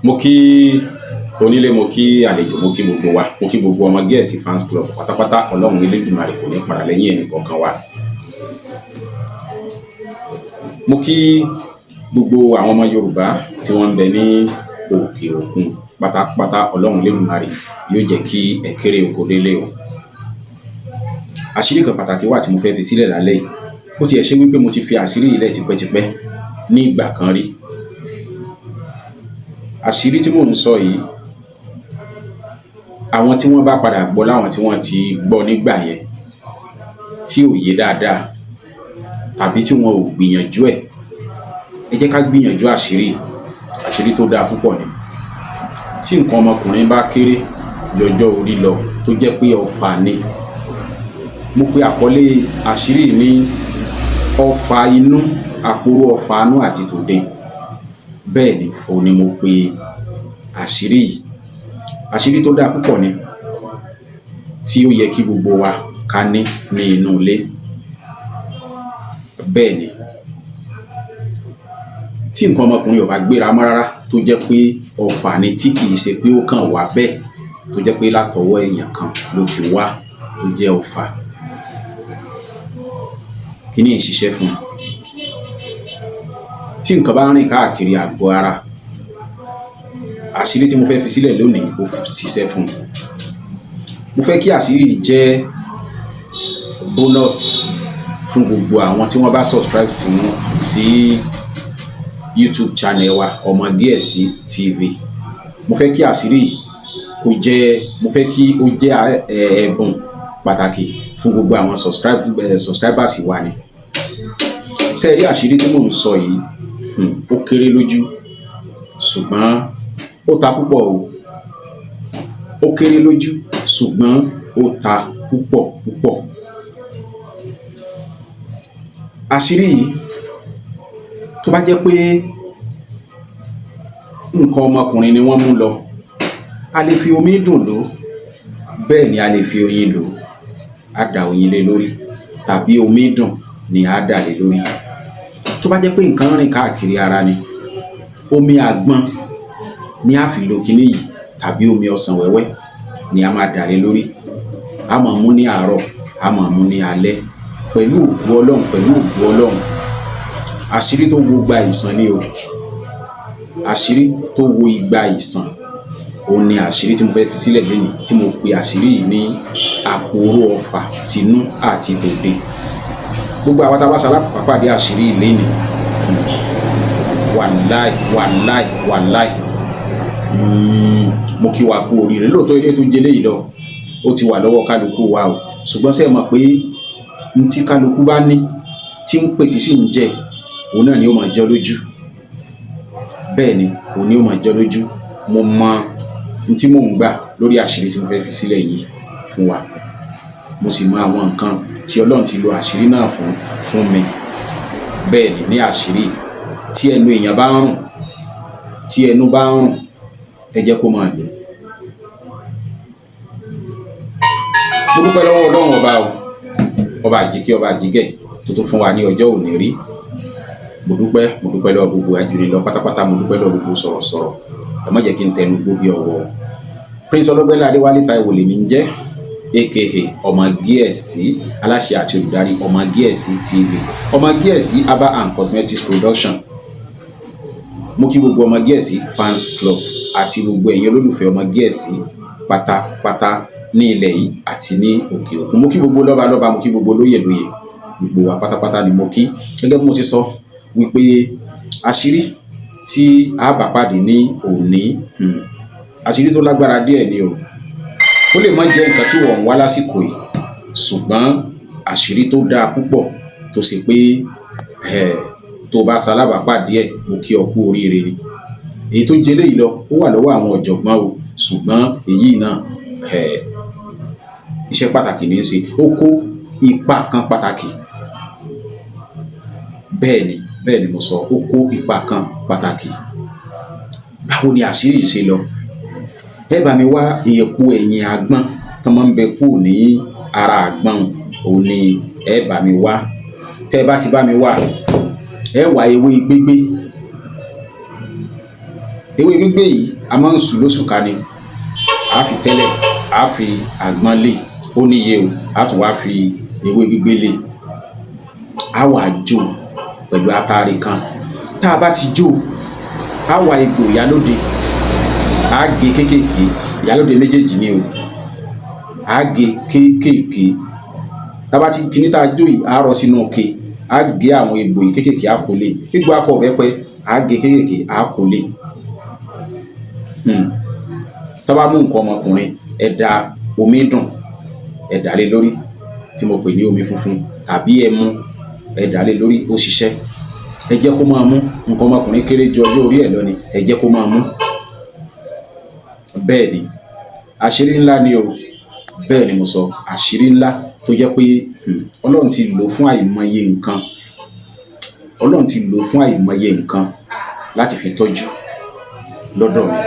Mo kí onílé, mo kí àlejò, mo kí gbogbo wa, mo kí gbogbo ọmọ Gẹ̀ẹ́sì fans club pátápátá. Ọlọ́run Elédùmarè kò ní padà lẹ́yìn ẹnì kọ̀ọ̀kan wa. Mo kí gbogbo àwọn ọmọ Yorùbá tí wọ́n ń bẹ ní òkè òkun pátápátá. Ọlọ́run Elédùmarè yóò jẹ́ kí ẹ kéré oko délé o. Àṣírí kan pàtàkì wà tí mo fẹ́ fi sílẹ̀ lálẹ́ yìí. Ó tiẹ̀ ṣe wípé mo ti fi àṣírí ilẹ̀ tipẹ́tipẹ́ ní ìgbà kan rí. Àṣírí tí mò ń sọ yìí, àwọn tí wọ́n bá padà gbọ́ láwọn tí wọ́n ti gbọ́ nígbà yẹn tí ò yé dáadáa tàbí tí wọn ò gbìyànjú ẹ̀, ẹ jẹ́ ká gbìyànjú àṣírí tó dáa púpọ̀ ni. Tí nǹkan ọmọkùnrin bá kéré jọjọ́ orí lọ tó jẹ́ pé ọfà ni, mo pe àkọlé àṣírí ní ọfà inú, àpòrò ọfà inú àti tòde. Bẹ́ẹ̀ ni, òun ni mo pe àṣírí yìí. Àṣírí tó dáa púpọ̀ ni tí ó yẹ kí gbogbo wa ká ní inú ilé. Bẹ́ẹ̀ ni, tí nǹkan ọmọkùnrin ò bá gbéra mọ́ rárá tó jẹ́ pé ọfà ni, tí kì í ṣe pé ó kàn wá bẹ́ẹ̀, tó jẹ́ pé látọwọ́ èèyàn kan ló ti wá tó jẹ́ ọfà, kí ni ìṣiṣẹ́ fún un? Tí nǹkan bá rìn káàkiri àgọ́ ara, àṣírí tí mo fẹ́ fi sílẹ̀ lónìí ó ṣiṣẹ́ fún un. Mo fẹ́ kí àṣírí jẹ́ bonus fún gbogbo àwọn tí wọ́n bá subscribe sí YouTube channel wa Ọmọ Gẹ̀ẹ́sì TV. Mo fẹ́ kí àṣírí kó jẹ́, mo fẹ́ kí ó jẹ́ ẹ̀bùn pàtàkì fún gbogbo àwọn subscribers wa ni. Ṣé rí àṣírí tí mò ń sọ yìí, ó kéré lójú ṣùgbọ́n ó ta púpọ̀ o. Ó kéré lójú ṣùgbọ́n ó ta púpọ̀. Àṣírí yìí tó bá jẹ́ pé nǹkan ọmọkùnrin ni wọ́n mú lọ, a lè fi omi dùn lò, bẹ́ẹ̀ ni a lè fi oyin lò, á da oyin lé lórí, tàbí omi dùn ni á dà lé lórí. Tó bá jẹ́ pé nǹkan rìn káàkiri ara ni, omi àgbọn ni a fi lo kíní yìí, tàbí omi ọsàn wẹ́wẹ́ ni a máa dà lé lórí. A máa mú ní àárọ̀, a máa mú ní alẹ́, pẹ̀lú ògo Ọlọ́run. Àṣírí tó wo igba ìsàn ni o. Àṣírí tó wo igba ìsàn, òun ni àṣírí tí mo fẹ́ fi sílẹ̀ lónìí, tí mo pe àṣírí yìí ní àpòrò ọfà tinú àti tòde. Gbogbo àwọn tá a bá ṣalábàápàdé àṣírí ilé ni, wàláì, mo kí wa kú oríire. Lóòótọ́ ilé tó jẹ́ léyìí lọ, ó ti wà lọ́wọ́ kálukú wa o, ṣùgbọ́n ṣé ẹ mọ̀ pé n tí kálukú bá ní tí ń pè tí sì ń jẹ, òun náà ni ó máa jẹ lójú. Bẹ́ẹ̀ ni, òun ni ó máa jẹ lójú. Mo mọ n tí mò ń gbà lórí àṣírí tí mo fẹ́ fi sílẹ̀ yìí fún wa. Mo sì mọ àwọn nǹkan tí Ọlọ́run ti lo àṣírí náà fún mi. Bẹ́ẹ̀ ni, ní àṣírí tí ẹnu èèyàn bá ń rùn, tí ẹnu bá ń rùn, ẹ jẹ́ kó máa lò. Mo dúpẹ́ lọ́wọ́ Ọlọ́run ọba o, ọba àjíkẹ́, ọba àjígẹ̀ tó tún fún wa ní ọjọ́ òní rí. Mo dúpẹ́ lọ́wọ́ gbogbo àjùrí lọ pátápátá. Mo dúpẹ́ lọ́wọ́ gbogbo sọ̀rọ̀sọ̀rọ̀. Ẹ má jẹ́ kí n tẹnu gbó bí ọwọ́. Prince Ọlọ́gbẹ́lá Adéwálé Táíwò lèmi ń jẹ́, aka Ọmọ Gẹ̀ẹ́sì, aláṣẹ àti olùdarí Ọmọ Gẹ̀ẹ́sì TV, Ọmọ Gẹ̀ẹ́sì Herbal and Cosmetics Production. Mo kí gbogbo Ọmọ Gẹ̀ẹ́sì fans club àti gbogbo ẹ̀yin olólùfẹ́ Ọmọ Gẹ̀ẹ́sì pátápátá ní ilẹ̀ yìí àti ní òkè òkun. Mo kí gbogbo lọ́balọ́ba, mo kí gbogbo lóyè, gbogbo wa pátápátá ni mo kí. Gẹ́gẹ́ bí mo ti sọ wípé àṣírí tí a bá pàdé ní òní, àṣírí tó lágbára díẹ̀ ni o. Ó lè má jẹ́ nǹkan tí wọ́n ń wá lásìkò yìí, ṣùgbọ́n àṣírí tó dáa púpọ̀ tó ṣe pé tó bá ṣalábàápàdé ẹ̀, mo kí ọ kú oríire ni. Èyí tó jẹ́ léyìí lọ, ó wà lọ́wọ́ àwọn ọ̀jọ̀gbọ́n o, ṣùgbọ́n èyí náà iṣẹ́ pàtàkì ní í ṣe, ó kó ipa kan pàtàkì. Bẹ́ẹ̀ ni mo sọ, ó kó ipa kan pàtàkì. Báwo ni àṣírí yìí ṣe lọ? Ẹ bá mi wá èèpo ẹ̀yìn àgbọn tó máa ń bẹ kúrò ní ara àgbọn, òun ni ẹ bá mi wá. Tẹ́ ẹ bá ti bá mi wá, ẹ wá ewé gbígbé. Ewé gbígbé yìí a máa ń sùn lóṣù ká ni a fi tẹ́lẹ̀ a fi àgbọn lé ó níye o a tún wá fi ewé gbígbé lé a wà jó pẹ̀lú atare kan tá a bá ti jó a wà egbò ìyálóde a gé kéékèèké ìyálóde méjèèjì ni o a gé kéékèèké tá a bá ti kíní tá a jó yìí a rọ sínú òkè a gé àwọn egbò yìí kéékèèké a kò lè egbò akọ ọ̀bẹ́pẹ a gé kéékèèké a kò lè tá a bá mú nǹkan ọmọkùnrin ẹ da omi dùn ẹ dà lé lórí tí mo pè ní omi funfun tàbí ẹmu ẹ dà lé lórí ó ṣiṣẹ́ ẹ jẹ́ kó máa mú nǹkan ọmọkùnrin kéré ju ọjọ́ orí ẹ̀ lọ ni ẹ jẹ́ kó máa mú bẹ́ẹ̀ ni àṣírí ńlá ni o bẹ́ẹ̀ ni mo sọ àṣírí ńlá tó jẹ́ pé Ọlọ́run ti lò fún àìmọye nǹkan Ọlọ́run ti lò fún àìmọye nǹkan láti fi tọ́jú lọ́dọ̀ mi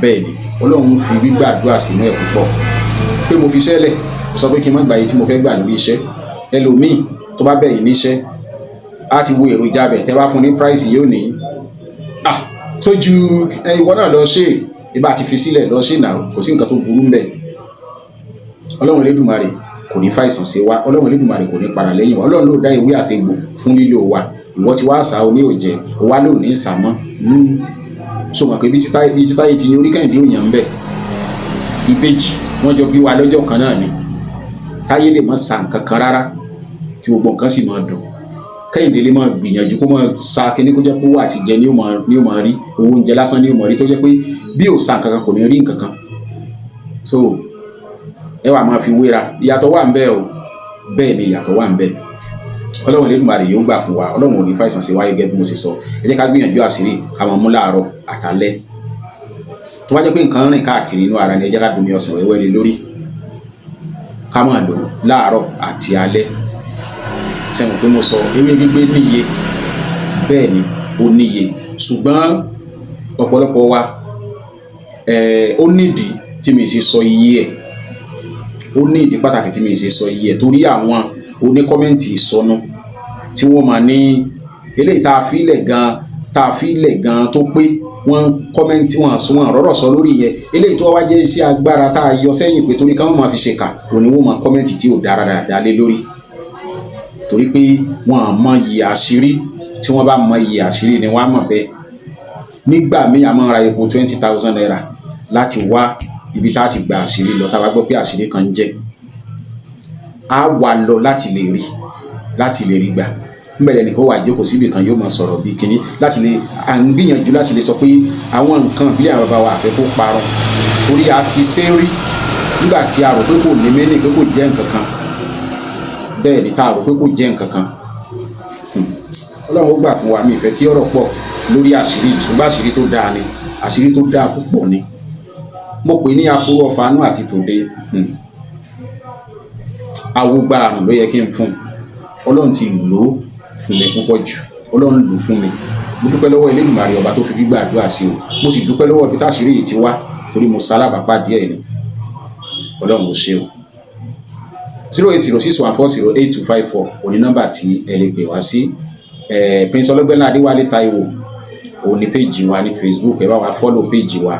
bẹ́ẹ̀ ni Ọlọ́run fi gbígbàdúrà sínú ẹ̀ púpọ̀ pé mo fi sẹ́lẹ̀ mo sọ pé kí n má gba iye tí mo fẹ́ gbà lórí iṣẹ́ ẹlòmíì tó bá bẹ̀ yín níṣẹ́ á ti wo èròjà bẹ̀ tẹ́ bá fún ní price yóò ní sójú ìwọ náà lọ ṣe ibà ti fi sílẹ̀ lọ ṣe náà kò sí nǹkan tó burú ń bẹ̀ Ọlọ́run Elédùmarè kò ní fàìsàn sí wa Ọlọ́run Elédùmarè kò ní padà lẹ́yìn wa Ọlọ́run ló dá ewé àtegbò fún lílò wa ìwọ ti wá sá o ní òjẹ o wá lò ní ìsàmọ́ so mọ̀ pé bí títáyé ti ní orí Kẹ́hìndé òyìn ń bẹ̀ ìbejì wọ́n jọ bí wa lọ́jọ́ kan náà ni táyé lè má sa nǹkan kan rárá kí gbogbo nǹkan sì máa dùn Kẹ́hìndé lè máa gbìyànjú kó máa sa kíní kó jẹ́ pé owó àti jẹ ni ó máa rí owó oúnjẹ lásán ni ó máa rí tó jẹ́ pé bí ò sa nǹkan kan kò ní rí nǹkan kan so ẹ wà máa fi wéra ìyàtọ̀ wà ń bẹ o bẹ́ẹ̀ ni ìyàtọ̀ wà ń bẹ Ọlọ́run Elédùmarè yóò gbà fún wa Ọlọ́run ò ní fàìsàn sí wa gẹ́gẹ́ bí mo ṣe sọ ẹ jẹ́ ká gbìyànjú àṣírí ká máa mú láàárọ̀ àtàlẹ́ tó bá jẹ́ pé nǹkan rìn káàkiri inú ara ni ẹ jẹ́ ká domi ọsàn wẹ́wẹ́ lé lórí ká máa lò láàárọ̀ àti alẹ́ sẹ́wọ̀n pé mo sọ ewé gbígbé níye bẹ́ẹ̀ ni ó níye ṣùgbọ́n ọ̀pọ̀lọpọ̀ wa ó nídìí tí mi ṣe sọ iye ẹ̀ ó ní ìdí pàtàkì tí mi ṣe sọ iye ẹ̀ torí àwọn oníkọ́mẹ́ǹtì ìsọnù tí wọ́n máa ní eléyìí tá a fílẹ̀ gan tó pé wọ́n kọ́mẹ́ǹtì wọn àsùnwọ̀n rọ́rọ̀ sọ lórí yẹ eléyìí tó wá jẹ́ iṣẹ́ agbára tá a yọ sẹ́yìn pé torí káwọn máa fi ṣèkà òní wọ́n máa kọ́mẹ́ǹtì tí ò dára dáadáa lé lórí torí pé wọ́n á mọ iye àṣírí tí wọ́n bá mọ iye àṣírí ni wọ́n á mọ̀ bẹ́ẹ̀ nígbà míì a máa ra epo 20,000 naira láti wá ibi tá a ti gba àṣírí lọ tá a bá gbọ́ pé àṣírí kan ń jẹ́ a wà lọ láti lè rí gbà mbẹ̀rẹ̀ nìkan wà jókòó síbi kan yóò máa sọ̀rọ̀ bíi kínní láti lè à ń gbìyànjú láti lè sọ pé àwọn nǹkan ìbílẹ̀ àwọn bàbá wa àfẹ́ kó parun torí a ti ṣe rí nígbà tí a rò pé kò ní mẹ́lẹ̀ pé kò jẹ́ nǹkan kan bẹ́ẹ̀ ni tá a rò pé kò jẹ́ nǹkan kan Ọlọ́run ó gbà fún wa mi ìfẹ́ kí ọ̀rọ̀ pọ̀ lórí àṣírí ṣùgbọ́n àṣírí tó dáa ni àṣírí tó dáa púpọ̀ ni mo pè ní Aporo ọ̀fàánú àti tòde awúgbà àrùn ló yẹ kí n fún Ọlọ́run ti lò ó fún mi púpọ̀ jù Ọlọ́run lò fún mi mo dúpẹ́ lọ́wọ́ Elédùmarè ọba tó fi gbígbàdúrà sí o mo sì dúpẹ́ lọ́wọ́ ibi táṣírí yìí ti wá torí mo sálábàápàdé ẹ̀ ni Ọlọ́run ò ṣe o 08061408254 òní nọ́mbà tí ẹ lè pè wá sí Prince Ọlọ́gbẹ́nlá Adéwálé Táíwò òní péjì wa ní Facebook ẹ bá wa fọ́lọ̀ péjì wa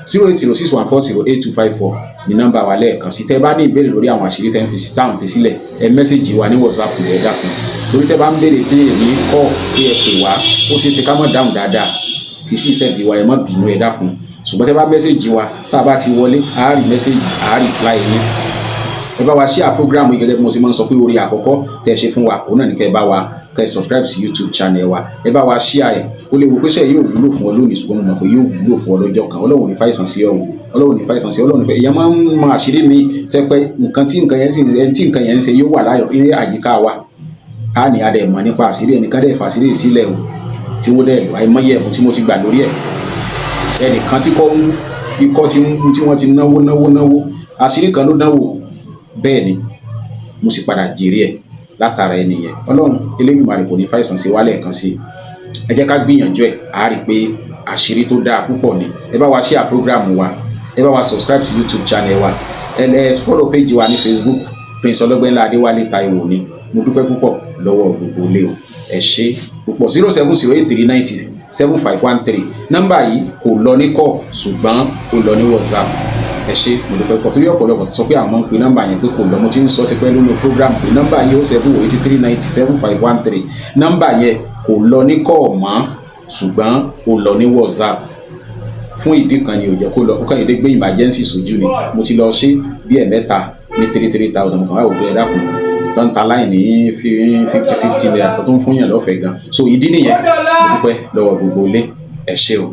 08061408254 ní nọ́mbà wa lẹ́ẹ̀kan sí tẹ́ bá ní ìbéèrè lórí àwọn àṣírí tẹ́ ń fi táwọn fi sílẹ̀ ẹ mẹ́sẹ̀jì wa ní WhatsApp rẹ̀ dákun torí tẹ́ bá ń béèrè pé èmi kọ́ pé ẹ pè wá ó ṣeé ṣe ká mọ̀ dáhùn dáadáa kì í sì ṣẹ́bi wa ẹ má bínú ẹ dákun ṣùgbọ́n tẹ́ bá mẹ́sẹ̀jì wa tá a bá ti wọlé àárí mẹ́sẹ̀jì àárí reply yín ẹ bá wa share program yìí gẹ́gẹ́ bí mo ṣe máa ń sọ pé orí àkọ́kọ́ tẹ́ ṣe fún wa òun náà ní kẹ́ ẹ bá wa kẹ́ subscribe sí YouTube channel wa ẹ bá wa share ẹ̀ ó lè wo pé sẹ́yìn yóò wúlò fún ọ lónìí ṣùgbọ́n mo mọ̀ pé yóò wúlò fún ọ lọ́jọ́ kan Ọlọ́run ní fàìsàn sí ọ̀hún Ọlọ́run ní fàìsàn sí Ọlọ́run ní fẹ́ èèyàn máa ń mọ àṣírí mi tẹ́ pé nǹkan tí nǹkan yẹn ń ṣe yóò wà láyọ̀ ní àyíká wa ká ní adẹ̀ mọ̀ nípa àṣírí ẹnìkan dẹ̀ fàṣírí sílẹ̀ o tí wọ́n dẹ̀ lọ àìmọye ẹ̀bùn tí mo ti gbà lórí ẹ̀ ẹnìkan tí kọ́ ikọ́ tí wọ́n ti náwó àṣírí kan ló náwó bẹ́ẹ̀ ni mo sì padà jèrè ẹ̀ látara ẹnìyẹn Ọlọ́run Elédùmarè kò ní fàìsàn sí wálẹ̀ kan sí ẹ jẹ́ ká gbìyànjú ẹ̀ á rí i pé àṣírí tó dáa púpọ̀ ni ẹ bá wa share program wa ẹ bá wa subscribe sí YouTube channel wa ẹ lẹ follow page wa ní Facebook Prince Ọlọ́gbẹ́nlá Adéwálé Táíwò ni mo dúpẹ́ púpọ̀ lọ́wọ́ gbogbo ilé o ẹ ṣé púpọ̀ 0708390 7513 nọ́mbà yìí kò lọ ní kọ́ ṣùgbọ́n ó lọ ní WhatsApp. ẹ ṣé mo dúpẹ́ pọ̀ torí ọ̀pọ̀lọpọ̀ sọ pé àwọn ń pe nọ́mbà yẹn pé kò lọ. mo ti ń sọ ti pẹ́ lórí program pé nọ́mbà yìí ó 08039075513 nọ́mbà yẹn kò lọ ní kọ́ mọ́ ṣùgbọ́n ó lọ ní WhatsApp. fún ìdí kan ni ò jẹ́ kó lọ, ó kàn lè gbé emergency sójú ni. mo ti lọ ṣe bí ẹ̀mẹ́ta ní 3,000 mo kàn wá wò pé ẹ dákun tó ń ta láì ní 50 naira tó ń fún yàn lọ́fẹ̀ẹ́ gan. so ìdí nìyẹn. mo dúpẹ́ lọ́wọ́ gbogbo ilé. ẹ ṣé o.